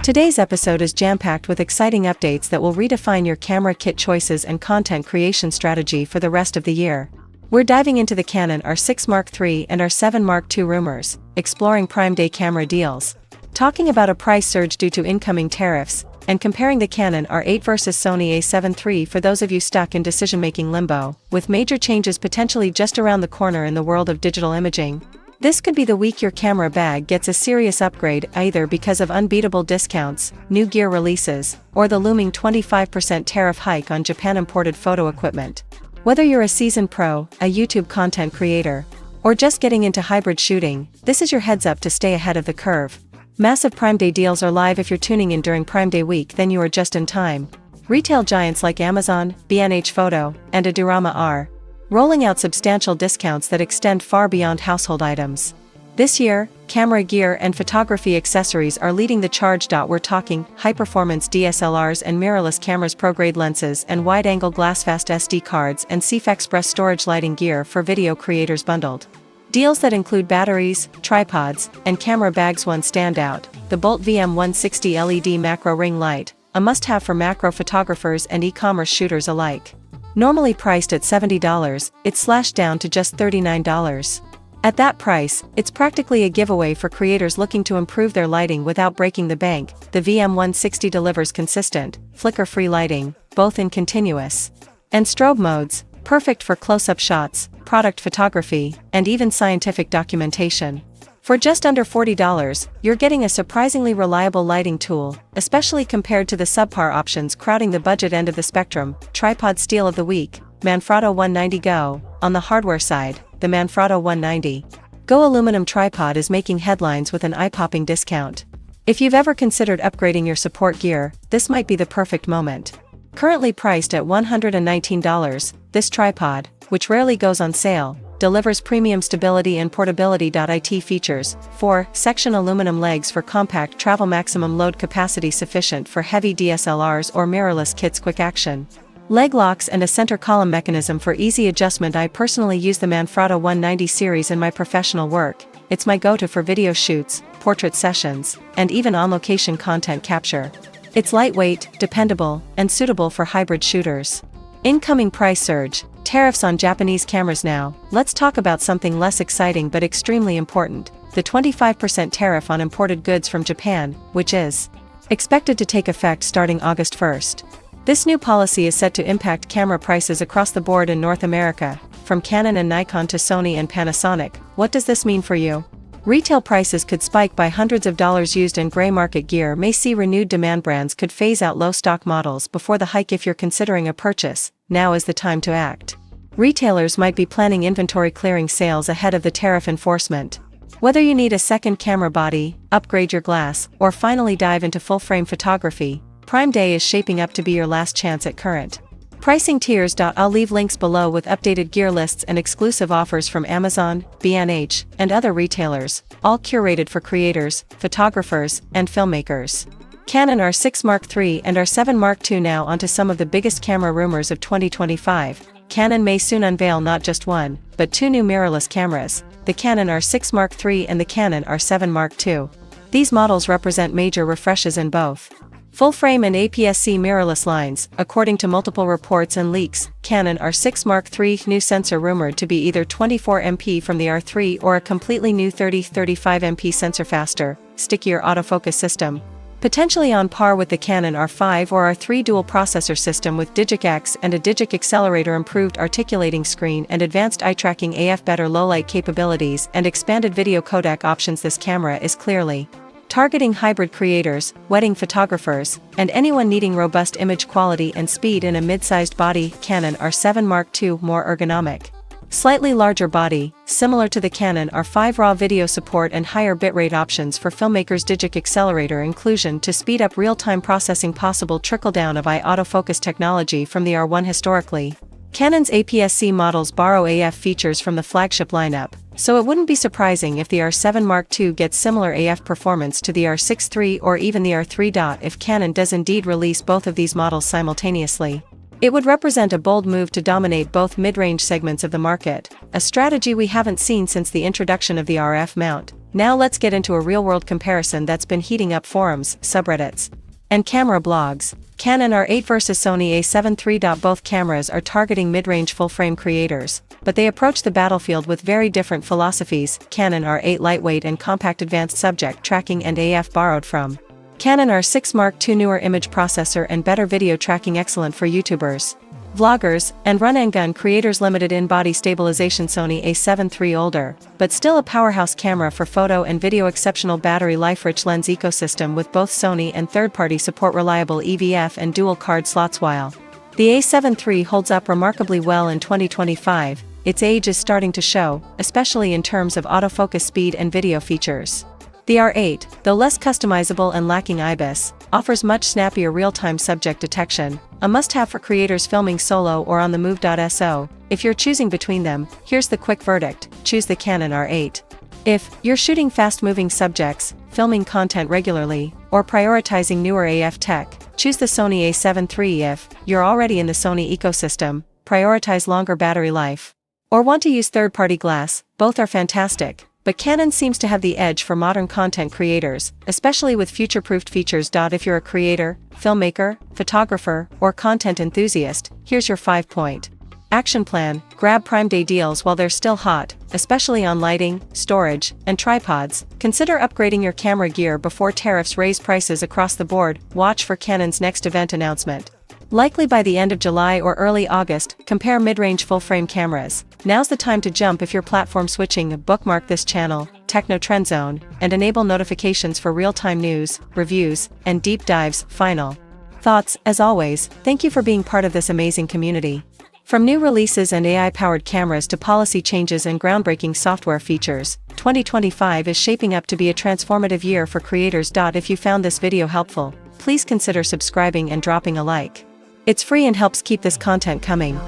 Today's episode is jam-packed with exciting updates that will redefine your camera kit choices and content creation strategy for the rest of the year. We're diving into the Canon R6 Mark III and R7 Mark II rumors, exploring Prime Day camera deals, talking about a price surge due to incoming tariffs, and comparing the Canon R8 versus Sony A7 III for those of you stuck in decision-making limbo, with major changes potentially just around the corner in the world of digital imaging. This could be the week your camera bag gets a serious upgrade either because of unbeatable discounts, new gear releases, or the looming 25% tariff hike on Japan-imported photo equipment. Whether you're a seasoned pro, a YouTube content creator, or just getting into hybrid shooting, this is your heads up to stay ahead of the curve. Massive Prime Day deals are live. If you're tuning in during Prime Day week, then you are just in time. Retail giants like Amazon, B&H Photo, and Adorama are rolling out substantial discounts that extend far beyond household items. This year, camera gear and photography accessories are leading the charge. We're talking high-performance DSLRs and mirrorless cameras, pro-grade lenses and wide-angle glass-fast SD cards, and CF Express storage lighting gear for video creators bundled. Deals that include batteries, tripods, and camera bags. One standout, the Bolt VM160 LED macro ring light, a must-have for macro photographers and e-commerce shooters alike. Normally priced at $70, it's slashed down to just $39. At that price, it's practically a giveaway for creators looking to improve their lighting without breaking the bank. The VM160 delivers consistent, flicker-free lighting, both in continuous and strobe modes, perfect for close-up shots, product photography, and even scientific documentation. For just under $40, you're getting a surprisingly reliable lighting tool, especially compared to the subpar options crowding the budget end of the spectrum. Tripod steal of the week, Manfrotto 190 Go. On the hardware side, the Manfrotto 190 Go aluminum tripod is making headlines with an eye-popping discount. If you've ever considered upgrading your support gear, this might be the perfect moment. Currently priced at $119, this tripod, which rarely goes on sale, delivers premium stability and portability. It features 4-section aluminum legs for compact travel, maximum load capacity sufficient for heavy DSLRs or mirrorless kits, quick action leg locks, and a center column mechanism for easy adjustment. I personally use the Manfrotto 190 series in my professional work. It's my go-to for video shoots, portrait sessions, and even on-location content capture. It's lightweight, dependable, and suitable for hybrid shooters. Incoming price surge. Tariffs on Japanese cameras. Now, let's talk about something less exciting but extremely important, the 25% tariff on imported goods from Japan, which is expected to take effect starting August 1st. This new policy is set to impact camera prices across the board in North America, from Canon and Nikon to Sony and Panasonic. What does this mean for you? Retail prices could spike by hundreds of dollars. Used and gray market gear may see renewed demand. Brands could phase out low-stock models before the hike. If you're considering a purchase, now is the time to act. Retailers might be planning inventory clearing sales ahead of the tariff enforcement. Whether you need a second camera body, upgrade your glass, or finally dive into full-frame photography, Prime Day is shaping up to be your last chance at current pricing tiers. I'll leave links below with updated gear lists and exclusive offers from Amazon, B&H, and other retailers, all curated for creators, photographers, and filmmakers. Canon R6 Mark III and R7 Mark II. Now onto some of the biggest camera rumors of 2025. Canon may soon unveil not just one, but two new mirrorless cameras, the Canon R6 Mark III and the Canon R7 Mark II. These models represent major refreshes in both full-frame and APS-C mirrorless lines. According to multiple reports and leaks, Canon R6 Mark III new sensor rumored to be either 24MP from the R3 or a completely new 30-35MP sensor, faster, stickier autofocus system, potentially on par with the Canon R5 or R3 dual processor system with Digic X and a Digic accelerator, improved articulating screen and advanced eye tracking AF, better low-light capabilities and expanded video codec options. This camera is clearly targeting hybrid creators, wedding photographers, and anyone needing robust image quality and speed in a mid-sized body. Canon R7 Mark II more ergonomic. Slightly larger body, similar to the Canon R5, raw video support and higher bitrate options for filmmakers. Digic accelerator inclusion to speed up real-time processing. Possible trickle-down of eye autofocus technology from the R1. Historically, Canon's APS-C models borrow AF features from the flagship lineup, so it wouldn't be surprising if the R7 Mark II gets similar AF performance to the R6 III or even the R3. If Canon does indeed release both of these models simultaneously, It would represent a bold move to dominate both mid-range segments of the market, a strategy we haven't seen since the introduction of the RF mount. Now let's get into a real-world comparison that's been heating up forums, subreddits, and camera blogs. Canon R8 versus Sony A7 III. Both cameras are targeting mid-range full-frame creators, but they approach the battlefield with very different philosophies. Canon R8 lightweight and compact, advanced subject tracking and AF borrowed from Canon R6 Mark II, newer image processor and better video tracking, excellent for YouTubers, vloggers, and run-and-gun creators. Limited in-body stabilization. Sony A7 III, older, but still a powerhouse camera for photo and video. Exceptional battery life, rich lens ecosystem with both Sony and third-party support, reliable EVF and dual card slots. While the A7 III holds up remarkably well in 2025, its age is starting to show, especially in terms of autofocus speed and video features. The R8, though less customizable and lacking IBIS, offers much snappier real-time subject detection, a must-have for creators filming solo or on the move. So, if you're choosing between them, here's the quick verdict: choose the Canon R8. If you're shooting fast-moving subjects, filming content regularly, or prioritizing newer AF tech, choose the Sony A7 III. If you're already in the Sony ecosystem, prioritize longer battery life, or want to use third-party glass, both are fantastic. But Canon seems to have the edge for modern content creators, especially with future-proofed features. If you're a creator, filmmaker, photographer, or content enthusiast, here's your 5-point action plan. Grab Prime Day deals while they're still hot, especially on lighting, storage, and tripods. Consider upgrading your camera gear before tariffs raise prices across the board. Watch for Canon's next event announcement, likely by the end of July or early August. Compare mid-range full-frame cameras. Now's the time to jump if you're platform switching. Bookmark this channel, Techno Trend Zone, and enable notifications for real-time news, reviews, and deep dives. Final thoughts, as always, thank you for being part of this amazing community. From new releases and AI-powered cameras to policy changes and groundbreaking software features, 2025 is shaping up to be a transformative year for creators. If you found this video helpful, please consider subscribing and dropping a like. It's free and helps keep this content coming.